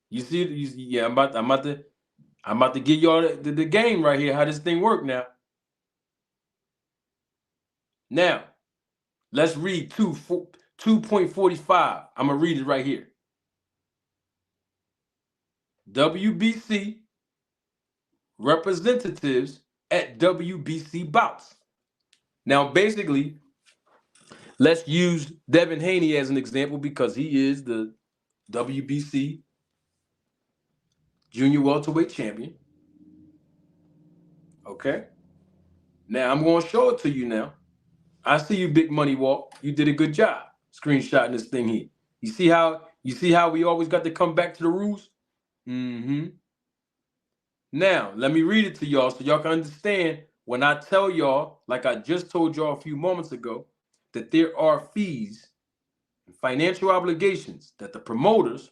You see, yeah, I'm about to give y'all the game right here. How this thing work now? Now, let's read 2.45. I'm gonna read it right here. WBC representatives at WBC bouts. Now, basically, let's use Devin Haney as an example because he is the WBC junior welterweight champion. Okay. Now I'm going to show it to you now. I see you, Big Money Walk. You did a good job screenshotting this thing here. You see how we always got to come back to the rules? Mm-hmm. Now, let me read it to y'all so y'all can understand when I tell y'all, like I just told y'all a few moments ago, that there are fees and financial obligations that the promoters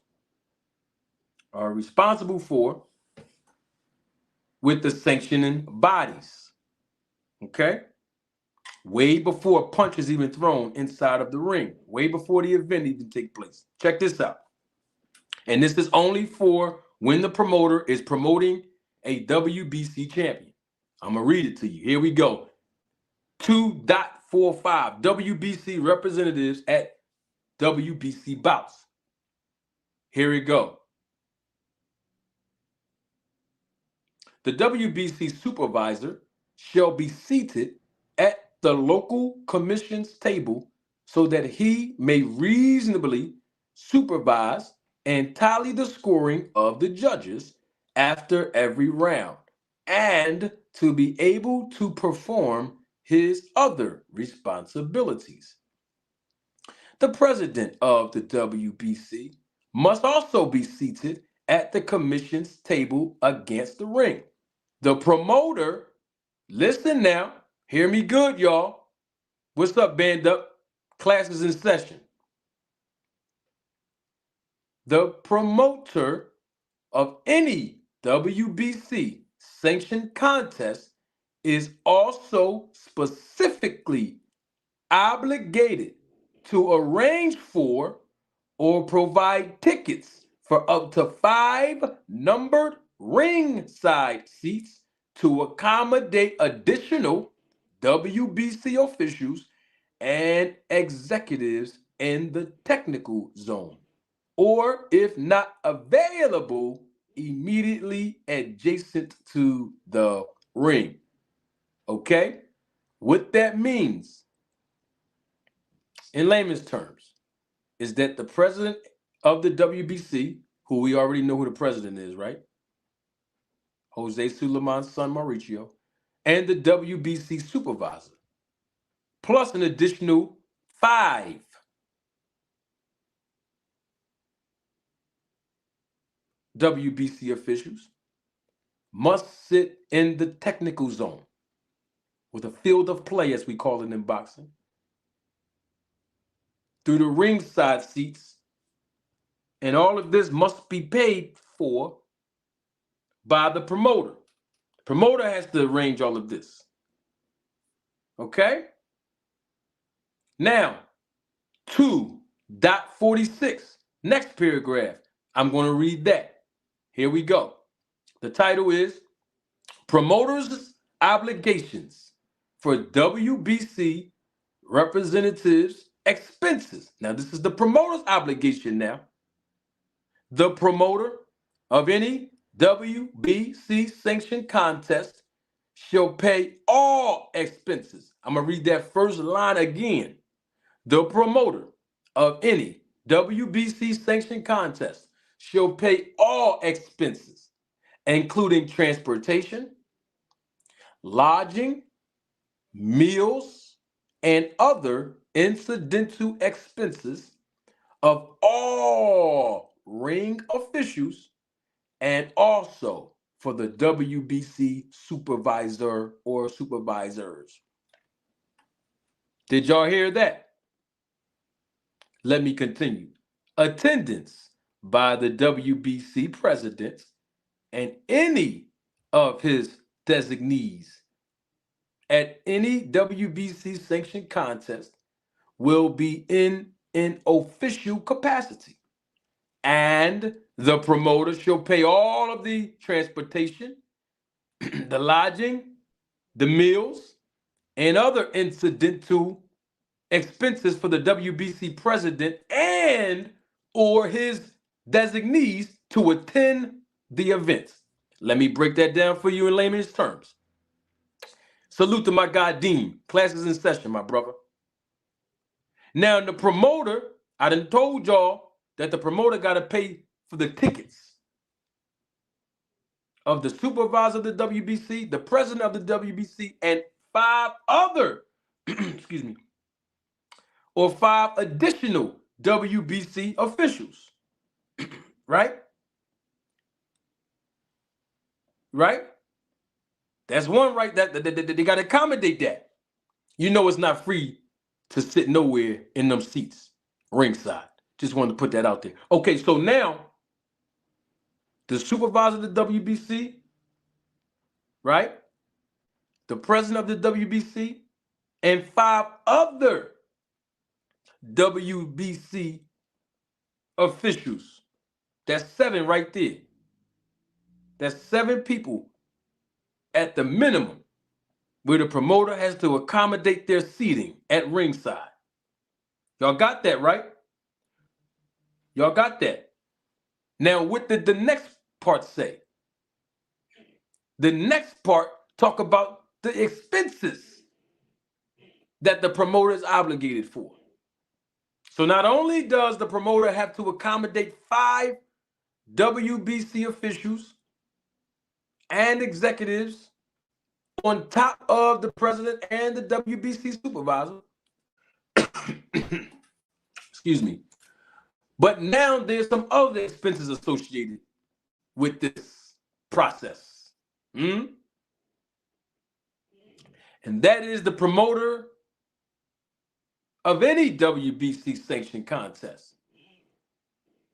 are responsible for with the sanctioning bodies. Okay? Way before a punch is even thrown inside of the ring, way before the event even takes place. Check this out. And this is only for when the promoter is promoting a WBC champion. I'm going to read it to you. Here we go. 2.45 WBC representatives at WBC bouts. Here we go. The WBC supervisor shall be seated at the local commission's table so that he may reasonably supervise and tally the scoring of the judges after every round, and to be able to perform his other responsibilities. The president of the WBC must also be seated at the commission's table against the ring. The promoter, listen now, hear me good, y'all. What's up, band up? Classes in session. The promoter of any WBC sanctioned contest is also specifically obligated to arrange for or provide tickets for up to 5 numbered ringside seats to accommodate additional WBC officials and executives in the technical zone, or if not available, immediately adjacent to the ring. Okay? What that means, in layman's terms, is that the president of the WBC, who we already know who the president is, right? Jose Sulaiman's son Mauricio, and the WBC supervisor, plus an additional 5 WBC officials, must sit in the technical zone with a field of play, as we call it in boxing, through the ringside seats, and all of this must be paid for by the promoter. The promoter has to arrange all of this. Okay? Now, 2.46, next paragraph. I'm going to read that. Here we go. The title is Promoters' Obligations for WBC Representatives' Expenses. Now, this is the promoter's obligation now. The promoter of any WBC sanctioned contest shall pay all expenses. I'm going to read that first line again. The promoter of any WBC sanctioned contest shall pay all expenses, including transportation, lodging, meals, and other incidental expenses of all ring officials, and also for the WBC supervisor or supervisors. Did y'all hear that? Let me continue. Attendance by the WBC president and any of his designees at any WBC sanctioned contest will be in an official capacity. and the promoter shall pay all of the transportation, the lodging, the meals, and other incidental expenses for the WBC president and or his designees to attend the events. Let me break that down for you in layman's terms. Salute to my guy Dean. Class is in session, my brother. Now, the promoter, I done told y'all that the promoter got to pay for the tickets of the supervisor of the WBC, the president of the WBC, and 5 other, excuse me, or 5 additional WBC officials. Right? Right? That's one right. That they got to accommodate that. You know it's not free to sit nowhere in them seats ringside. Just wanted to put that out there. Okay, so now the supervisor of the WBC, right? The president of the WBC, and 5 other WBC officials. That's 7 right there. That's 7 people at the minimum where the promoter has to accommodate their seating at ringside. Y'all got that, right? Y'all got that. Now, what did the next part say? The next part talk about the expenses that the promoter is obligated for. So not only does the promoter have to accommodate 5 WBC officials and executives on top of the president and the WBC supervisor, excuse me, but now there's some other expenses associated with this process. And that is the promoter of any WBC sanctioned contest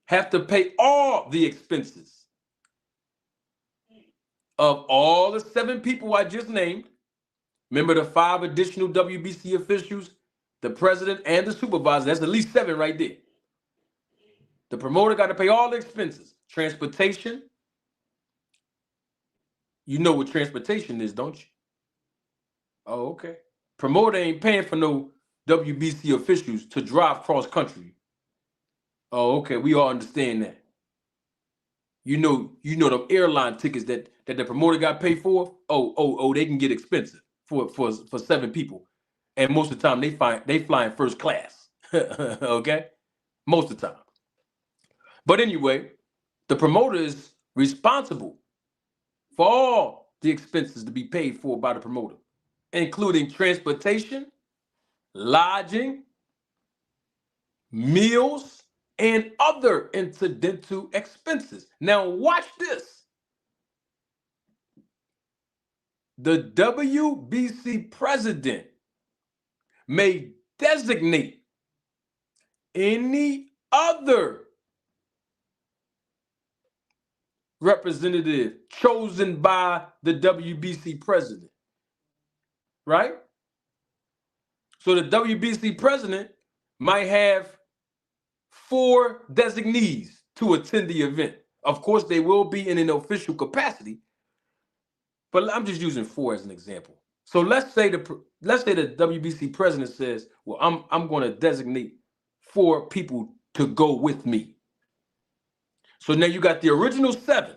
have to pay all the expenses of all the 7 people I just named. Remember the 5 additional WBC officials, the president and the supervisor. That's at least 7 right there. The promoter got to pay all the expenses. Transportation. You know what transportation is, don't you? Oh, okay. Promoter ain't paying for no WBC officials to drive cross country. Oh, okay. We all understand that. You know the airline tickets that the promoter got paid for. Oh, they can get expensive for 7 people, and most of the time they fly in first class. Okay, most of the time. But anyway, the promoter is responsible for all the expenses to be paid for by the promoter, including transportation, lodging, meals, and other incidental expenses. Now watch this. The WBC president may designate any other representative chosen by the WBC president, right? So the WBC president might have 4 designees to attend the event. Of course, they will be in an official capacity, but I'm just using 4 as an example. So let's say the WBC president says, "Well, I'm going to designate 4 people to go with me." So now you got the original 7,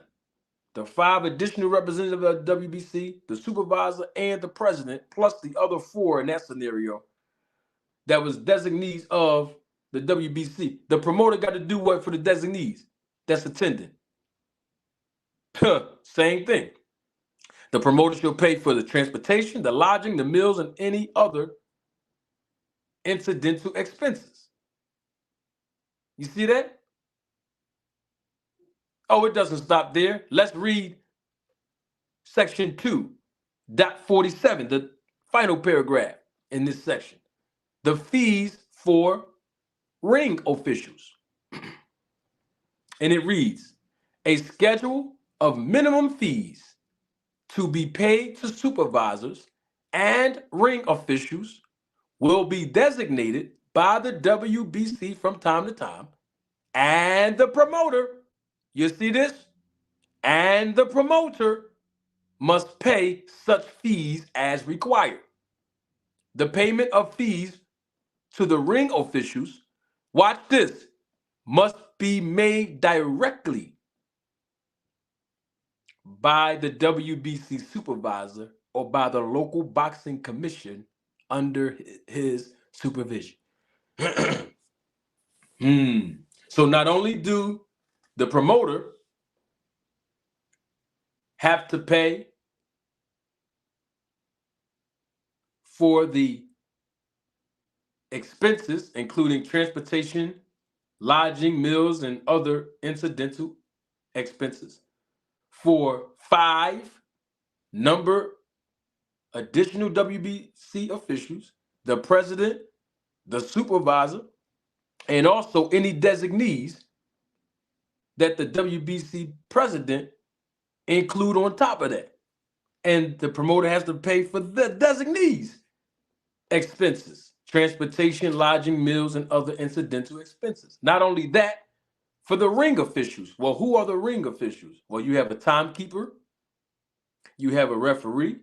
the 5 additional representatives of the WBC, the supervisor, and the president, plus the other 4 in that scenario that was designees of the WBC. The promoter got to do what for the designees that's attending? Same thing. The promoter shall pay for the transportation, the lodging, the meals, and any other incidental expenses. You see that? Oh, it doesn't stop there. Let's read section 2.47, the final paragraph in this section. The fees for ring officials. And it reads, a schedule of minimum fees to be paid to supervisors and ring officials will be designated by the WBC from time to time and the promoter, you see this? And the promoter must pay such fees as required. The payment of fees to the ring officials, watch this, must be made directly by the WBC supervisor or by the local boxing commission under his supervision. So not only do the promoter have to pay for the expenses, including transportation, lodging, meals, and other incidental expenses, for 5 additional WBC officials, the president, the supervisor, and also any designees that the WBC president include on top of that. And the promoter has to pay for the designees' expenses, transportation, lodging, meals, and other incidental expenses. Not only that, for the ring officials. Well, who are the ring officials? Well, you have a timekeeper, you have a referee,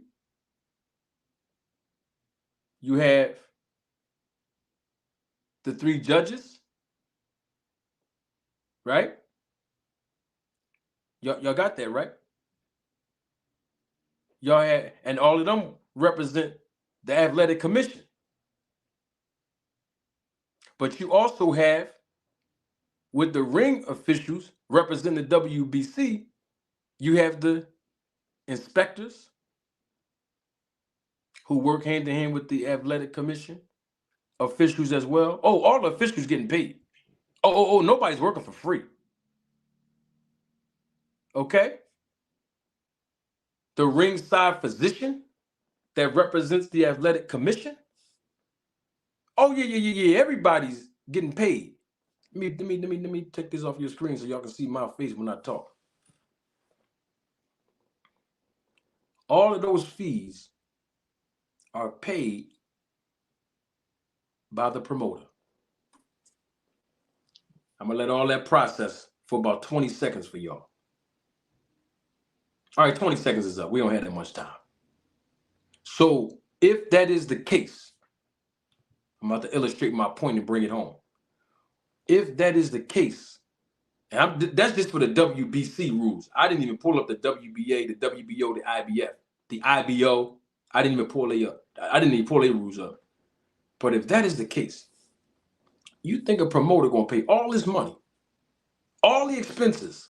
you have the 3 judges, right? Y'all got that, right? Y'all had, and all of them represent the athletic commission. But you also have, with the ring officials representing the WBC, you have the inspectors who work hand in hand with the athletic commission, officials as well. Oh, all the officials getting paid. Oh, nobody's working for free. Okay? The ringside physician that represents the athletic commission. Oh, yeah. Everybody's getting paid. Let me take this off your screen so y'all can see my face when I talk. All of those fees are paid by the promoter. I'm gonna let all that process for about 20 seconds for y'all. All right, 20 seconds is up. We don't have that much time. So if that is the case, I'm about to illustrate my point and bring it home. If that is the case, and that's just for the WBC rules. I didn't even pull up the WBA, the WBO, the IBF, the IBO. I didn't even pull their rules up. But if that is the case, you think a promoter gonna pay all this money, all the expenses